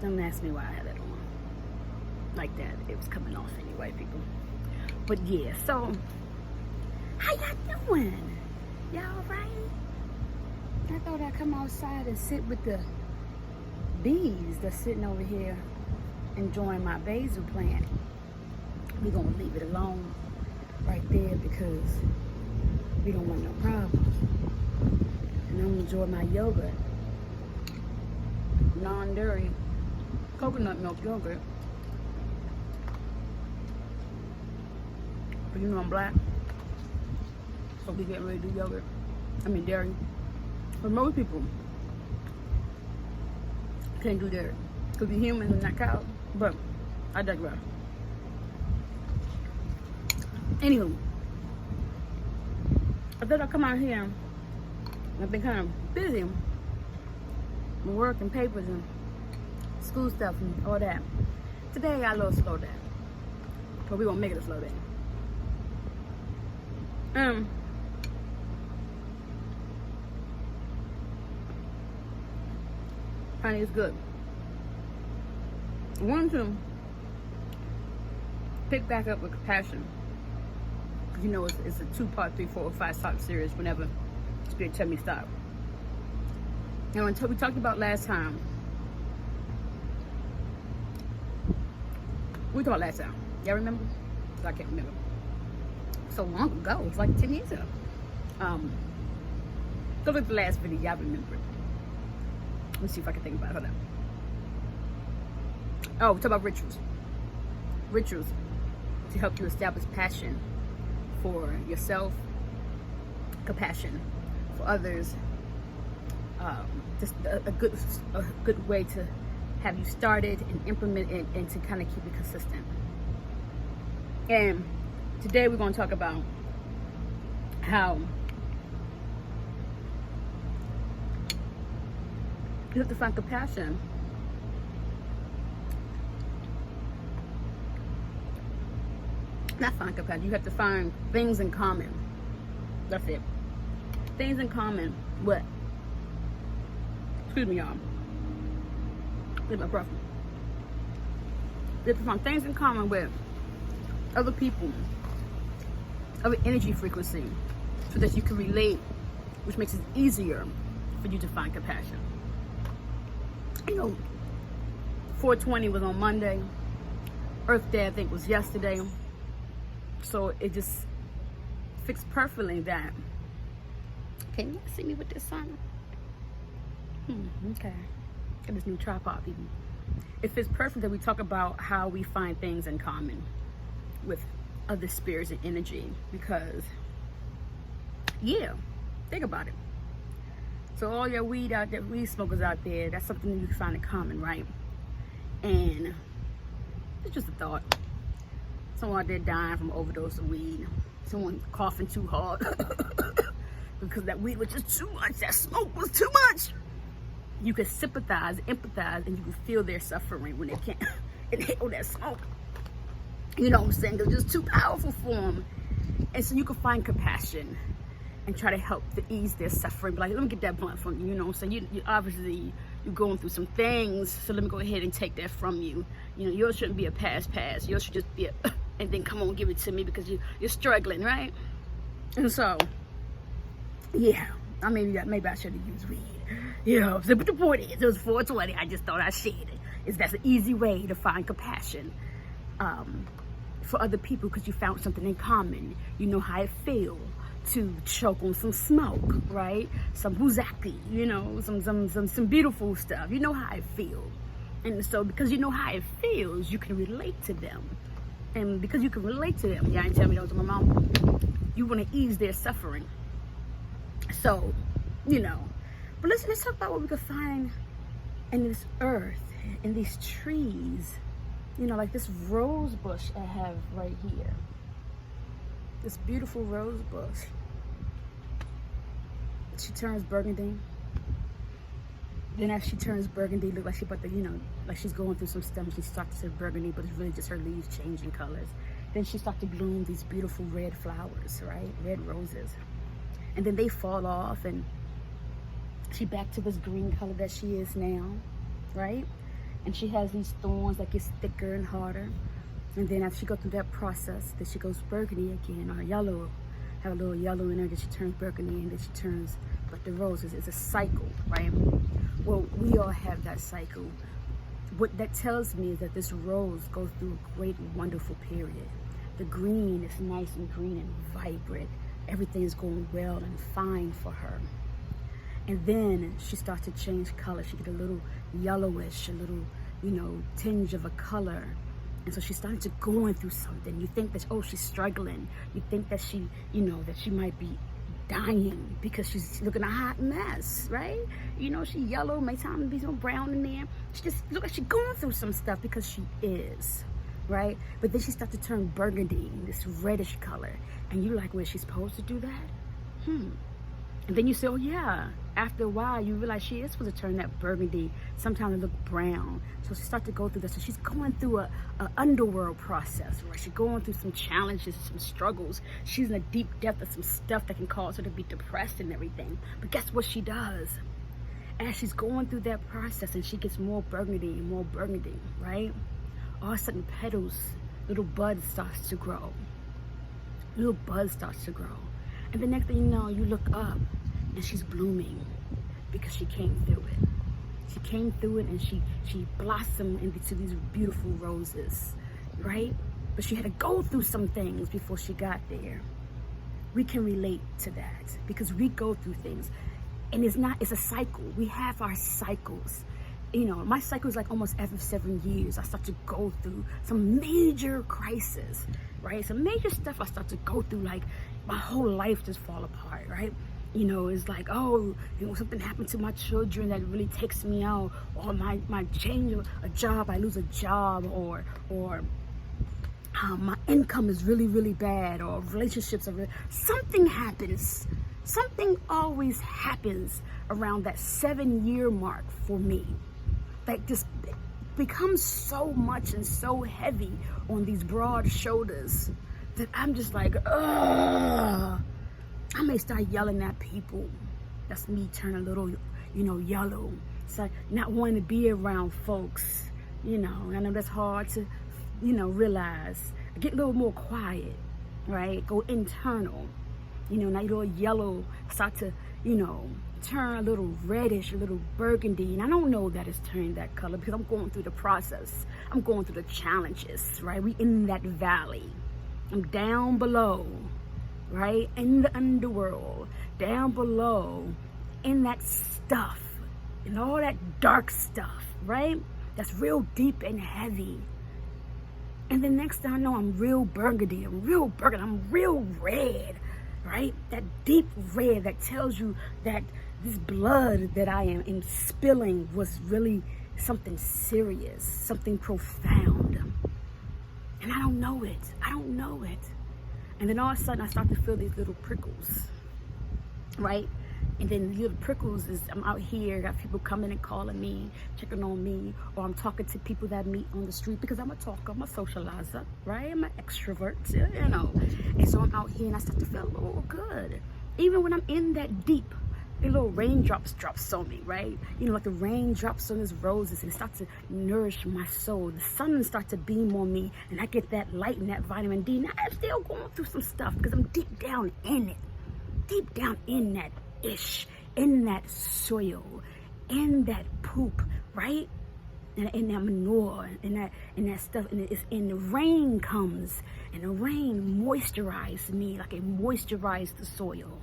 Don't ask me why I had it on like that. It was coming off anyway, people. But yeah, so how y'all doing? Y'all right? I thought I'd come outside and sit with the bees that's sitting over here enjoying my basil plant. We're gonna leave it alone right there because we don't want no problems. And I'm gonna enjoy my yogurt, non-dairy coconut milk yogurt. But you know I'm black, so we getting ready to do yogurt. I mean dairy. But most people can't do dairy because we're humans and not cows. But I digress. Anywho, I thought I'd come out here. I've been kind of busy with work and papers and school stuff and all that. Today I got a little slow down, but we gonna make it a slow down. Honey, it's good. I wanted to pick back up with compassion. Because you know it's a 2-part, 3, 4, or 5 stop series whenever Spirit tell me stop. And until we talked about last time, we talked last time. Y'all remember? I can't remember. So long ago. It's like 10 years ago. Go look at the last video. Y'all remember it. Let me see if I can think about it. Hold on. Oh, we talk about rituals. Rituals to help you establish passion for yourself, compassion for others. Just a good way to have you started and implement it and to kind of keep it consistent. And today we're going to talk about how you have to find compassion not find compassion, you have to find things in common. That's it. Things in common with, excuse me y'all, get my breath. You have to find things in common with other people, other energy frequency, so that you can relate, which makes it easier for you to find compassion. You know, 420 was on Monday. Earth Day, I think, was yesterday. So it just fits perfectly that. Can you see me with this on? Okay. Got this new tripod, people. It fits perfect that we talk about how we find things in common with other spirits and energy. Because, yeah, think about it. So all your weed smokers out there, that's something that you can find in common, right? And it's just a thought. Someone out there dying from overdose of weed. Someone coughing too hard because that weed was just too much. That smoke was too much. You can sympathize, empathize, and you can feel their suffering when they can't inhale that smoke. You know what I'm saying? They're just too powerful for them. And so you can find compassion and try to help to ease their suffering. Like, let me get that blunt from you, you know what I'm saying? You obviously, you're going through some things, so let me go ahead and take that from you. You know, yours shouldn't be a pass. Yours should just be a, and then come on, give it to me because you're struggling, right? And so, yeah, I mean, maybe I should have used weed. You know, so, but the point is, it was 420. I just thought I'd share it. That's an easy way to find compassion for other people because you found something in common. You know how it feels to choke on some smoke, right? Some buzaki, you know, some beautiful stuff. You know how it feels. And so because you know how it feels, you can relate to them. And because you can relate to them, y'all ain't tell me that was my mom, you want to ease their suffering. So, you know, but let's talk about what we can find in this earth, in these trees. You know, like this rose bush I have right here. This beautiful rose bush. She turns burgundy. Then as she turns burgundy, look like she's about to, you know, like she's going through some stuff. She starts to burgundy, but it's really just her leaves changing colors. Then she starts to bloom these beautiful red flowers, right? Red roses. And then they fall off and she back to this green color that she is now, right? and she has these thorns that gets thicker and harder. And then as she goes through that process, then she goes burgundy again, or yellow, have a little yellow in her, then she turns burgundy, and then she turns, but the roses is a cycle, right? Well, we all have that cycle. What that tells me is that this rose goes through a great, wonderful period. The green is nice and green and vibrant. Everything is going well and fine for her. And then she starts to change color. She gets a little yellowish, a little, tinge of a color. And so she's starting to going through something. You think that, oh, she's struggling. You think that she, that she might be dying because she's looking a hot mess, right? She yellow, may time be some brown in there. She just look like she's going through some stuff because she is, right? But then she starts to turn burgundy, this reddish color. And you're like, well, she's supposed to do that? And then you say, oh yeah, after a while, you realize she is supposed to turn that burgundy. Sometimes it look brown. So she starts to go through this. So she's going through a underworld process, right? She's going through some challenges, some struggles. She's in a deep depth of some stuff that can cause her to be depressed and everything. But guess what she does? As she's going through that process and she gets more burgundy and more burgundy, right? All of a sudden, petals, little bud starts to grow. Little bud starts to grow. And the next thing you know, you look up and she's blooming because she came through it. She came through it and she blossomed into these beautiful roses, right? But she had to go through some things before she got there. We can relate to that because we go through things. And it's a cycle. We have our cycles. My cycle is like almost every 7 years. I start to go through some major crisis, right? Some major stuff I start to go through, like my whole life just fall apart, right? It's like, oh, something happened to my children that really takes me out, or my change of a job, I lose a job, or my income is really, really bad, or relationships are something happens. Something always happens around that 7-year mark for me. That just becomes so much and so heavy on these broad shoulders that I'm just like, ugh. I may start yelling at people. That's me turning a little, yellow. It's like not wanting to be around folks, I know that's hard to, realize. I get a little more quiet, right? Go internal. Now your little yellow start to, turn a little reddish, a little burgundy. And I don't know that it's turning that color because I'm going through the process. I'm going through the challenges, right? We in that valley. I'm down below, right? In the underworld, down below, in that stuff, and all that dark stuff, right? That's real deep and heavy. And the next thing I know, I'm real burgundy, I'm real red, right? That deep red that tells you that this blood that I am spilling was really something serious, something profound. And I don't know it. And then all of a sudden I start to feel these little prickles, right? And then the little prickles is, I'm out here, got people coming and calling me, checking on me, or I'm talking to people that I meet on the street because I'm a talker, I'm a socializer, right? I'm an extrovert, And so I'm out here and I start to feel a little good. Even when I'm in that deep, the little raindrops on me, right? Like the raindrops on these roses, and it starts to nourish my soul. The sun starts to beam on me, and I get that light and that vitamin D. Now I'm still going through some stuff because I'm deep down in it, deep down in that in that soil, in that poop, right? And in that manure, in that stuff, and the rain comes, and the rain moisturizes me like it moisturizes the soil.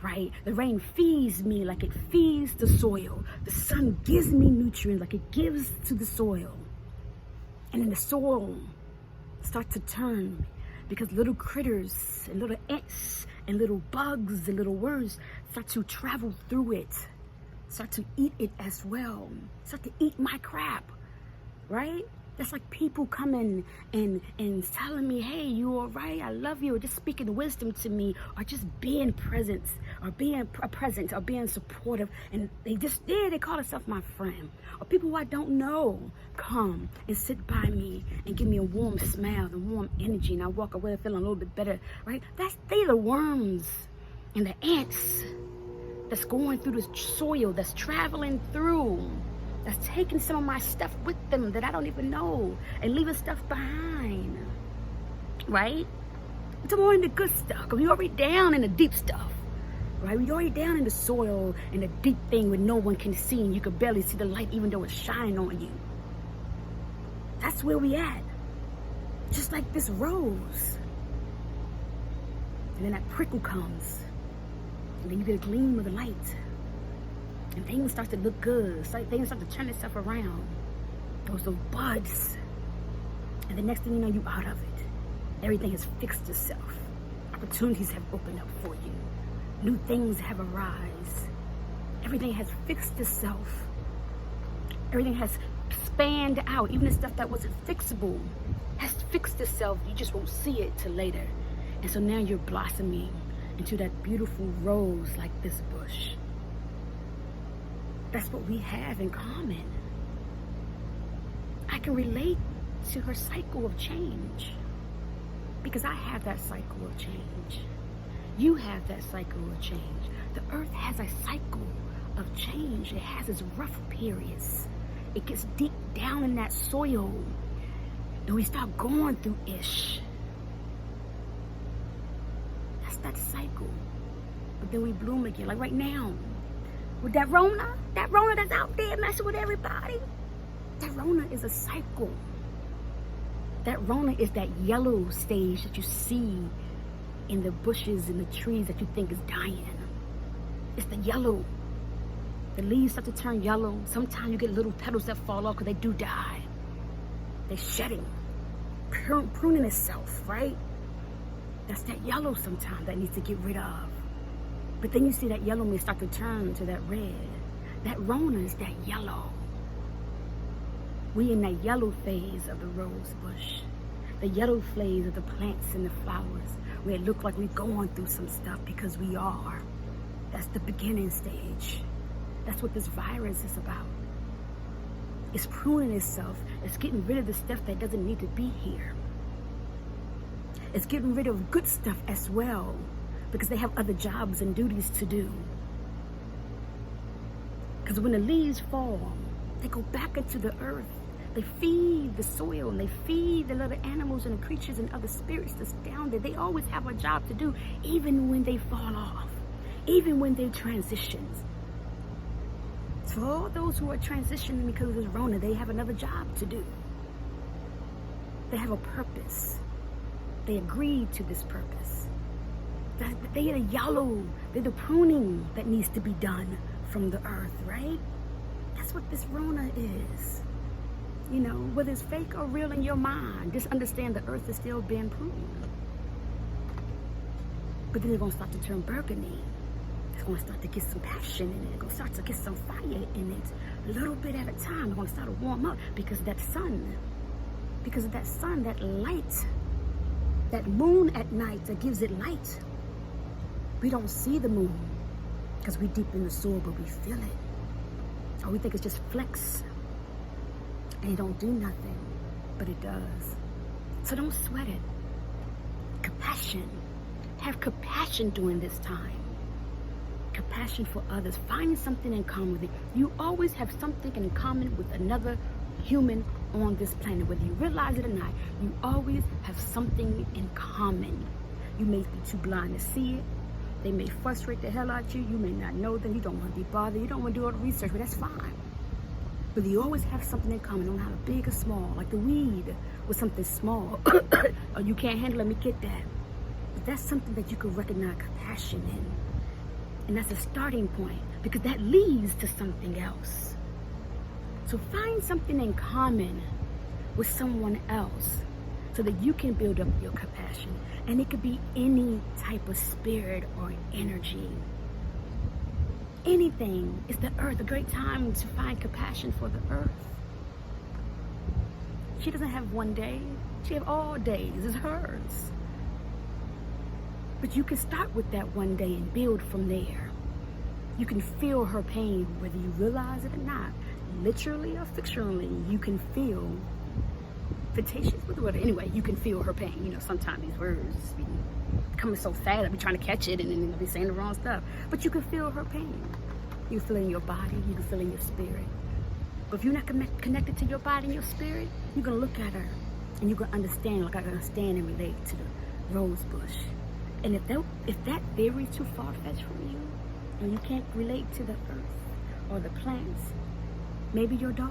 Right? The rain feeds me like it feeds the soil. The sun gives me nutrients like it gives to the soil. And then the soil starts to turn because little critters and little ants and little bugs and little worms start to travel through it, start to eat it as well, start to eat my crap, right? That's like people coming and telling me, hey, you all right? I love you, or just speaking wisdom to me, or just being present, or being supportive. And they call themselves my friend. Or people who I don't know come and sit by me and give me a warm smile and warm energy, and I walk away feeling a little bit better, right? They the worms and the ants that's going through the soil, that's traveling through that's taking some of my stuff with them that I don't even know and leaving stuff behind, right? It's more in the good stuff, because we're already down in the deep stuff, right? We're already down in the soil, in the deep thing where no one can see and you can barely see the light even though it's shining on you. That's where we at. Just like this rose. And then that prickle comes. And then you get a gleam of the light. And things start to look good. Things start to turn itself around. Those buds. And the next thing you know, you're out of it. Everything has fixed itself. Opportunities have opened up for you. New things have arisen. Everything has fixed itself. Everything has expanded out. Even the stuff that wasn't fixable has fixed itself. You just won't see it till later. And so now you're blossoming into that beautiful rose like this bush. That's what we have in common. I can relate to her cycle of change because I have that cycle of change. You have that cycle of change. The earth has a cycle of change. It has its rough periods. It gets deep down in that soil. And we start going through ish. That's that cycle. But then we bloom again. Like right now. With that Rona that's out there messing with everybody. That Rona is a cycle. That Rona is that yellow stage that you see in the bushes and the trees that you think is dying. It's the yellow. The leaves start to turn yellow. Sometimes you get little petals that fall off because they do die. They're shedding, pruning itself, right? That's that yellow sometimes that needs to get rid of. But then you see that yellow may start to turn to that red. That Rona is that yellow. We in that yellow phase of the rose bush. The yellow phase of the plants and the flowers, where it looks like we're going through some stuff because we are. That's the beginning stage. That's what this virus is about. It's pruning itself. It's getting rid of the stuff that doesn't need to be here. It's getting rid of good stuff as well, because they have other jobs and duties to do. Because when the leaves fall, they go back into the earth. They feed the soil and they feed the little animals and the creatures and other spirits that's down there. They always have a job to do, even when they fall off, even when they transition. So all those who are transitioning because of this Rona, they have another job to do. They have a purpose. They agreed to this purpose. They are the yellow. They're the pruning that needs to be done from the earth, right? That's what this Rona is. You know, whether it's fake or real in your mind, just understand the earth is still being pruned. But then it's going to start to turn burgundy. It's going to start to get some passion in it. It's going to start to get some fire in it. A little bit at a time. It's going to start to warm up because of that sun. Because of that sun, that light. That moon at night that gives it light. We don't see the moon because we're deep in the soil, but we feel it. Or we think it's just flecks. And it don't do nothing, but it does. So don't sweat it. Compassion. Have compassion during this time. Compassion for others. Find something in common with it. You always have something in common with another human on this planet. Whether you realize it or not, you always have something in common. You may be too blind to see it. They may frustrate the hell out of you. You may not know them. You don't want to be bothered. You don't want to do all the research, but that's fine. But you always have something in common, no matter big or small. Like the weed was something small. Or you can't handle it, let me get that. But that's something that you can recognize compassion in. And that's a starting point, because that leads to something else. So find something in common with someone else so that you can build up your compassion. And it could be any type of spirit or energy. Anything. It's the earth, a great time to find compassion for the earth. She doesn't have one day. She has all days. It's hers. But you can start with that one day and build from there. You can feel her pain, whether you realize it or not. Literally or fictionally, you can feel fictitious with whatever. Anyway, you can feel her pain. You know, sometimes these words be coming so fast, I be trying to catch it and then be saying the wrong stuff. But you can feel her pain. You feel it in your body, you can feel it in your spirit. But if you're not connected to your body and your spirit, you're going to look at her and you're going to understand, like I understand and relate to the rose bush. And if that theory is too far-fetched from you, and you can't relate to the earth or the plants, maybe your dog,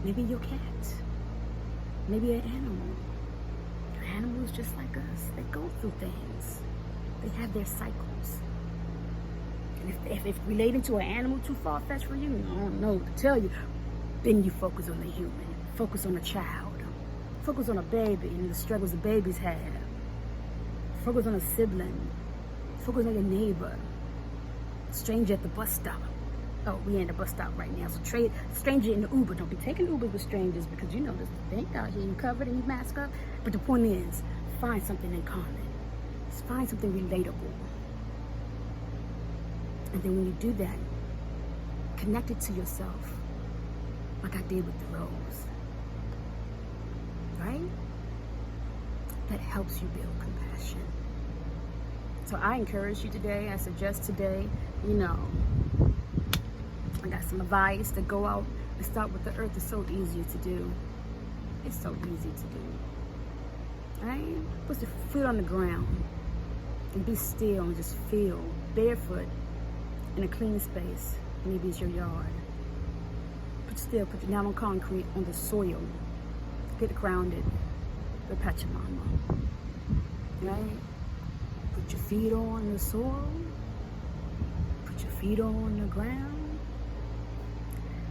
maybe your cat, maybe an animal. Animals just like us, they go through things. They have their cycles. And if relating to an animal too far-fetched for you, I don't know what to tell you, then you focus on the human. Focus on a child. Focus on a baby and the struggles the babies have. Focus on a sibling. Focus on your neighbor. Stranger at the bus stop. Oh, we ain't at the bus stop right now. So stranger in the Uber. Don't be taking Uber with strangers because you know this thing out here. You covered and you mask up. But the point is, find something in common. Find something relatable. And then when you do that, connect it to yourself, like I did with the rose. Right? That helps you build compassion. So I encourage you today, I suggest today, you know, I got some advice to go out and start with the earth. It's so easy to do. It's so easy to do. Right? Put your foot on the ground and be still and just feel barefoot in a clean space. Maybe it's your yard. But still, put your down on concrete on the soil. Get grounded with Pachamama. Right? Put your feet on the soil. Put your feet on the ground.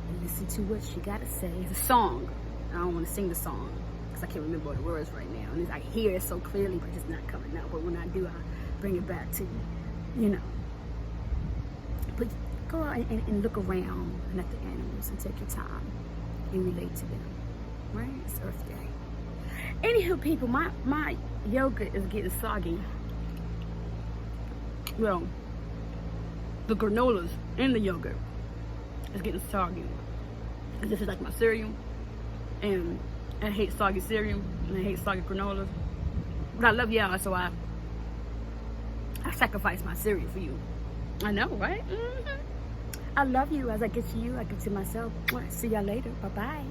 And listen to what she gotta say. It's a song. I don't want to sing the song because I can't remember the words right now. And I hear it so clearly, but it's not coming out. But when I do, I bring it back to you. You know. But go out and look around and at the animals and take your time and relate to them. Right? It's Earth Day. Anywho, people, my yogurt is getting soggy. Well, the granolas in the yogurt is getting soggy. And this is like my cereal. And I hate soggy cereal. And I hate soggy granolas. But I love y'all, so I sacrifice my cereal for you. I know, right? Mm-hmm. I love you. As I get to you, I get to myself. See y'all later. Bye-bye.